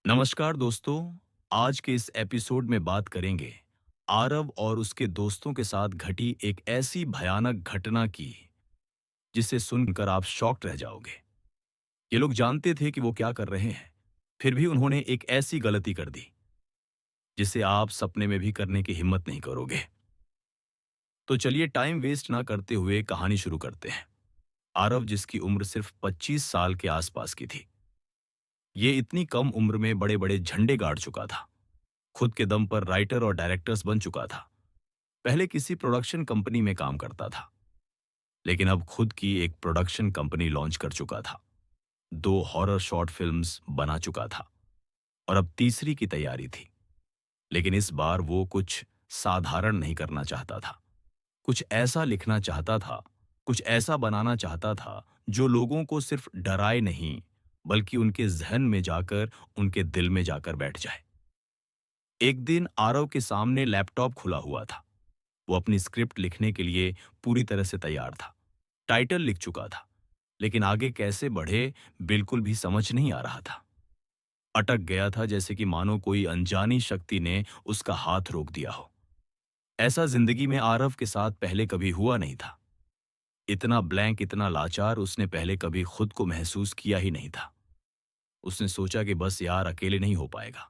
नमस्कार दोस्तों। आज के इस एपिसोड में बात करेंगे आरव और उसके दोस्तों के साथ घटी एक ऐसी भयानक घटना की जिसे सुनकर आप शॉक्ड रह जाओगे। ये लोग जानते थे कि वो क्या कर रहे हैं, फिर भी उन्होंने एक ऐसी गलती कर दी जिसे आप सपने में भी करने की हिम्मत नहीं करोगे। तो चलिए टाइम वेस्ट ना करते हुए कहानी शुरू करते हैं। आरव, जिसकी उम्र सिर्फ 25 साल के आसपास की थी, ये इतनी कम उम्र में बड़े बड़े झंडे गाड़ चुका था। खुद के दम पर राइटर और डायरेक्टर्स बन चुका था। पहले किसी प्रोडक्शन कंपनी में काम करता था, लेकिन अब खुद की एक प्रोडक्शन कंपनी लॉन्च कर चुका था। 2 हॉरर शॉर्ट फिल्म्स बना चुका था और अब तीसरी की तैयारी थी। लेकिन इस बार वो कुछ साधारण नहीं करना चाहता था। कुछ ऐसा लिखना चाहता था, कुछ ऐसा बनाना चाहता था जो लोगों को सिर्फ डराए नहीं, बल्कि उनके जहन में जाकर, उनके दिल में जाकर बैठ जाए। एक दिन आरव के सामने लैपटॉप खुला हुआ था। वो अपनी स्क्रिप्ट लिखने के लिए पूरी तरह से तैयार था। टाइटल लिख चुका था, लेकिन आगे कैसे बढ़े बिल्कुल भी समझ नहीं आ रहा था। अटक गया था, जैसे कि मानो कोई अनजानी शक्ति ने उसका हाथ रोक दिया हो। ऐसा जिंदगी में आरव के साथ पहले कभी हुआ नहीं था। इतना ब्लैंक, इतना लाचार उसने पहले कभी खुद को महसूस किया ही नहीं था। उसने सोचा कि बस यार, अकेले नहीं हो पाएगा।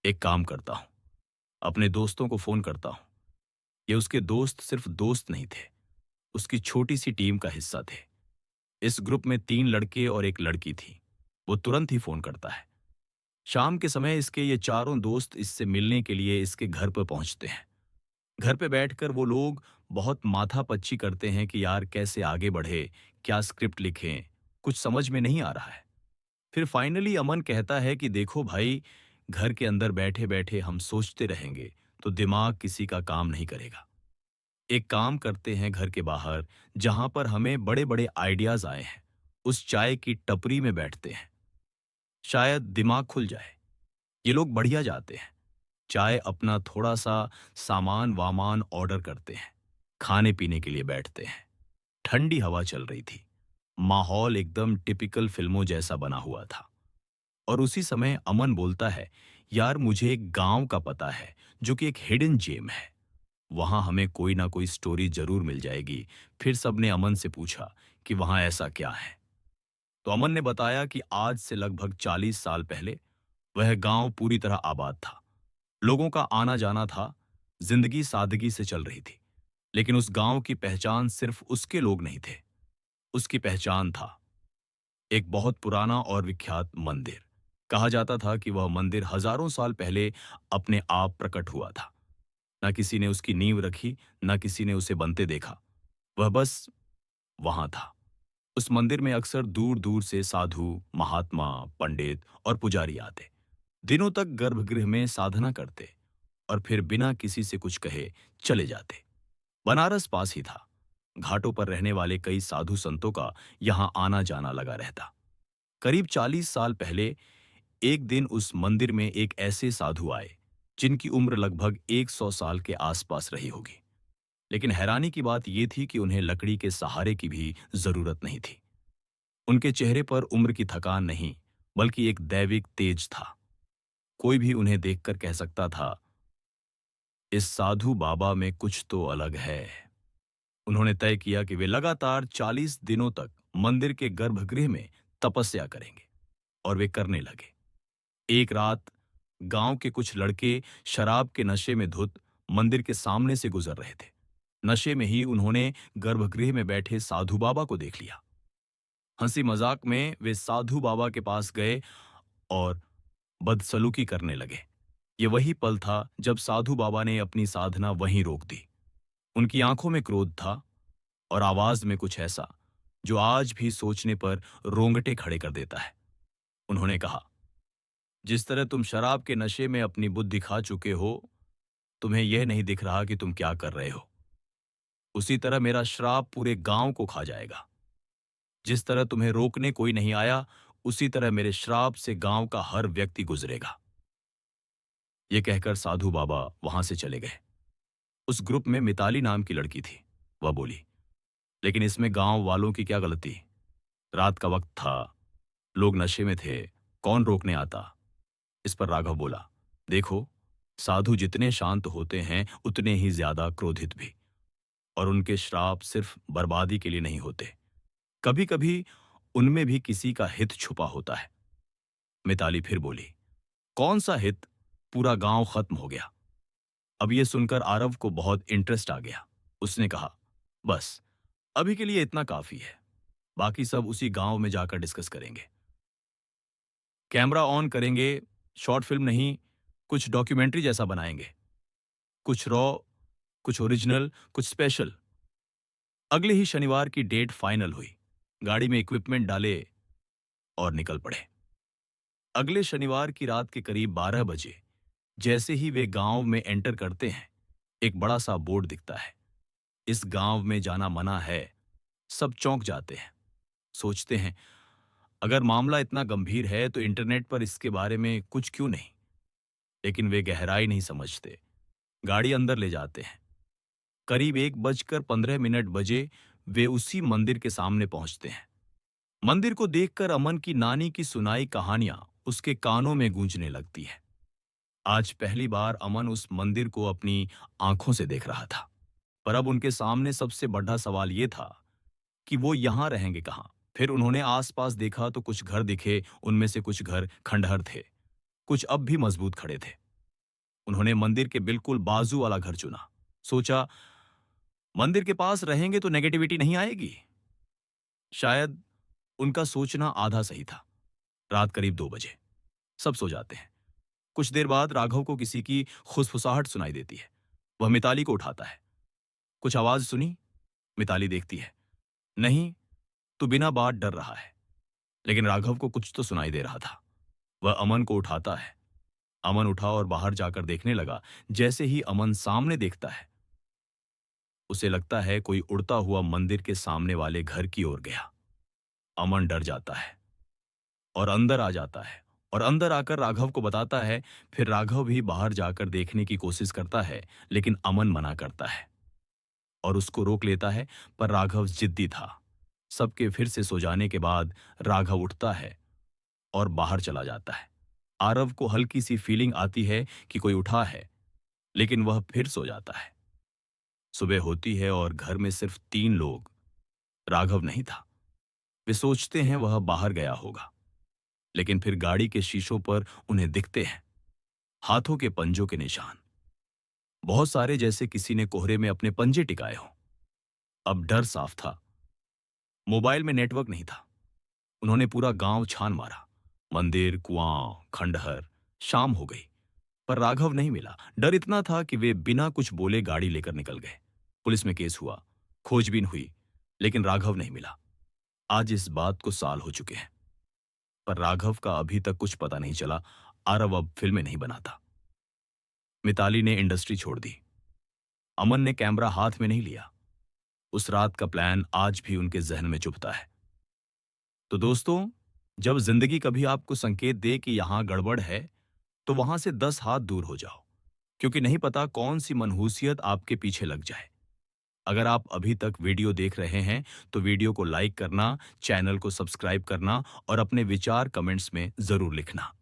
एक काम करता हूं, अपने दोस्तों को फोन करता हूं। ये उसके दोस्त सिर्फ दोस्त नहीं थे, उसकी छोटी सी टीम का हिस्सा थे। इस ग्रुप में 3 लड़के और एक लड़की थी। वो तुरंत ही फोन करता है। शाम के समय इसके ये चारों दोस्त इससे मिलने के लिए इसके घर पर पहुंचते हैं। घर पे बैठकर वो लोग बहुत माथापच्ची करते हैं कि यार कैसे आगे बढ़े, क्या स्क्रिप्ट लिखें, कुछ समझ में नहीं आ रहा है। फिर फाइनली अमन कहता है कि देखो भाई, घर के अंदर बैठे बैठे हम सोचते रहेंगे तो दिमाग किसी का काम नहीं करेगा। एक काम करते हैं, घर के बाहर जहां पर हमें बड़े बड़े आइडियाज आए हैं, उस चाय की टपरी में बैठते हैं, शायद दिमाग खुल जाए। ये लोग बढ़िया जाते हैं। चाय, अपना थोड़ा सा सामान वामान ऑर्डर करते हैं, खाने पीने के लिए बैठते हैं। ठंडी हवा चल रही थी। माहौल एकदम टिपिकल फिल्मों जैसा बना हुआ था। और उसी समय अमन बोलता है, यार मुझे एक गांव का पता है जो कि एक हिडन जेम है। वहां हमें कोई ना कोई स्टोरी जरूर मिल जाएगी। फिर सबने अमन से पूछा कि वहां ऐसा क्या है। तो अमन ने बताया कि आज से लगभग 40 साल पहले वह गांव पूरी तरह आबाद था। लोगों का आना जाना था, जिंदगी सादगी से चल रही थी। लेकिन उस गांव की पहचान सिर्फ उसके लोग नहीं थे। उसकी पहचान था एक बहुत पुराना और विख्यात मंदिर। कहा जाता था कि वह मंदिर हजारों साल पहले अपने आप प्रकट हुआ था। न किसी ने उसकी नींव रखी, न किसी ने उसे बनते देखा। वह बस वहां था। उस मंदिर में अक्सर दूर दूर से साधु, महात्मा, पंडित और पुजारी आते। दिनों तक गर्भगृह में साधना करते और फिर बिना किसी से कुछ कहे चले जाते। बनारस पास ही था। घाटों पर रहने वाले कई साधु संतों का यहां आना जाना लगा रहता। करीब 40 साल पहले एक दिन उस मंदिर में एक ऐसे साधु आए जिनकी उम्र लगभग 100 साल के आसपास रही होगी। लेकिन हैरानी की बात यह थी कि उन्हें लकड़ी के सहारे की भी जरूरत नहीं थी। उनके चेहरे पर उम्र की थकान नहीं, बल्कि एक दैविक तेज था। कोई भी उन्हें देखकर कह सकता था, इस साधु बाबा में कुछ तो अलग है। उन्होंने तय किया कि वे लगातार 40 दिनों तक मंदिर के गर्भगृह में तपस्या करेंगे, और वे करने लगे। एक रात गांव के कुछ लड़के शराब के नशे में धुत मंदिर के सामने से गुजर रहे थे। नशे में ही उन्होंने गर्भगृह में बैठे साधु बाबा को देख लिया। हंसी मजाक में वे साधु बाबा के पास गए और बदसलूकी करने लगे। ये वही पल था जब साधु बाबा ने अपनी साधना वहीं रोक दी। उनकी आंखों में क्रोध था और आवाज में कुछ ऐसा जो आज भी सोचने पर रोंगटे खड़े कर देता है। उन्होंने कहा, जिस तरह तुम शराब के नशे में अपनी बुद्धि खा चुके हो, तुम्हें यह नहीं दिख रहा कि तुम क्या कर रहे हो। उसी तरह मेरा श्राप पूरे गांव को खा जाएगा। जिस तरह तुम्हें रोकने कोई नहीं आया, उसी तरह मेरे श्राप से गांव का हर व्यक्ति गुजरेगा। ये कहकर साधु बाबा वहां से चले गए। उस ग्रुप में मिताली नाम की लड़की थी। वह बोली, लेकिन इसमें गांव वालों की क्या गलती। रात का वक्त था, लोग नशे में थे, कौन रोकने आता। इस पर राघव बोला, देखो, साधु जितने शांत होते हैं उतने ही ज्यादा क्रोधित भी, और उनके श्राप सिर्फ बर्बादी के लिए नहीं होते, कभी कभी उनमें भी किसी का हित छुपा होता है। मिताली फिर बोली, कौन सा हित? पूरा गांव खत्म हो गया। अब यह सुनकर आरव को बहुत इंटरेस्ट आ गया। उसने कहा, बस अभी के लिए इतना काफी है, बाकी सब उसी गांव में जाकर डिस्कस करेंगे। कैमरा ऑन करेंगे, शॉर्ट फिल्म नहीं, कुछ डॉक्यूमेंट्री जैसा बनाएंगे, कुछ रॉ, कुछ ओरिजिनल, कुछ स्पेशल। अगले ही शनिवार की डेट फाइनल हुई। गाड़ी में इक्विपमेंट डाले और निकल पड़े। अगले शनिवार की रात के करीब 12 बजे जैसे ही वे गांव में एंटर करते हैं, एक बड़ा सा बोर्ड दिखता है, इस गांव में जाना मना है। सब चौंक जाते हैं, सोचते हैं अगर मामला इतना गंभीर है तो इंटरनेट पर इसके बारे में कुछ क्यों नहीं। लेकिन वे गहराई नहीं समझते। गाड़ी अंदर ले जाते हैं। करीब 1:15 बजे वे उसी मंदिर के सामने पहुंचते हैं। मंदिर को देखकर अमन की नानी की सुनाई कहानियां उसके कानों में गूंजने लगती है। आज पहली बार अमन उस मंदिर को अपनी आंखों से देख रहा था। पर अब उनके सामने सबसे बड़ा सवाल यह था कि वो यहां रहेंगे कहां। फिर उन्होंने आसपास देखा तो कुछ घर दिखे, उनमें से कुछ घर खंडहर थे, कुछ अब भी मजबूत खड़े थे। उन्होंने मंदिर के बिल्कुल बाजू वाला घर चुना। सोचा, मंदिर के पास रहेंगे तो नेगेटिविटी नहीं आएगी। शायद उनका सोचना आधा सही था। रात करीब 2 बजे सब सो जाते हैं। कुछ देर बाद राघव को किसी की फुसफुसाहट सुनाई देती है। वह मिताली को उठाता है। कुछ आवाज सुनी? मिताली देखती है। नहीं, तो बिना बात डर रहा है। लेकिन राघव को कुछ तो सुनाई दे रहा था। वह अमन को उठाता है। अमन उठा और बाहर जाकर देखने लगा। जैसे ही अमन सामने देखता है, उसे लगता है कोई उड़ता हुआ मंदिर के सामने वाले घर की ओर गया। अमन डर जाता है और अंदर आ जाता है, और अंदर आकर राघव को बताता है। फिर राघव भी बाहर जाकर देखने की कोशिश करता है, लेकिन अमन मना करता है और उसको रोक लेता है। पर राघव जिद्दी था। सबके फिर से सो जाने के बाद राघव उठता है और बाहर चला जाता है। आरव को हल्की सी फीलिंग आती है कि कोई उठा है, लेकिन वह फिर सो जाता है। सुबह होती है और घर में सिर्फ 3 लोग। राघव नहीं था। वे सोचते हैं वह बाहर गया होगा, लेकिन फिर गाड़ी के शीशों पर उन्हें दिखते हैं हाथों के पंजों के निशान, बहुत सारे, जैसे किसी ने कोहरे में अपने पंजे टिकाए हों। अब डर साफ था। मोबाइल में नेटवर्क नहीं था। उन्होंने पूरा गांव छान मारा, मंदिर, कुआं, खंडहर। शाम हो गई, पर राघव नहीं मिला। डर इतना था कि वे बिना कुछ बोले गाड़ी लेकर निकल गए। पुलिस में केस हुआ, खोजबीन हुई, लेकिन राघव नहीं मिला। आज इस बात को साल हो चुके हैं, पर राघव का अभी तक कुछ पता नहीं चला। आरव अब फिल्में नहीं बनाता। मिताली ने इंडस्ट्री छोड़ दी। अमन ने कैमरा हाथ में नहीं लिया। उस रात का प्लान आज भी उनके जहन में चुभता है। तो दोस्तों, जब जिंदगी कभी आपको संकेत दे कि यहां गड़बड़ है, तो वहां से 10 हाथ दूर हो जाओ, क्योंकि नहीं पता कौन सी मनहूसियत आपके पीछे लग जाए। अगर आप अभी तक वीडियो देख रहे हैं तो वीडियो को लाइक करना, चैनल को सब्सक्राइब करना और अपने विचार कमेंट्स में जरूर लिखना।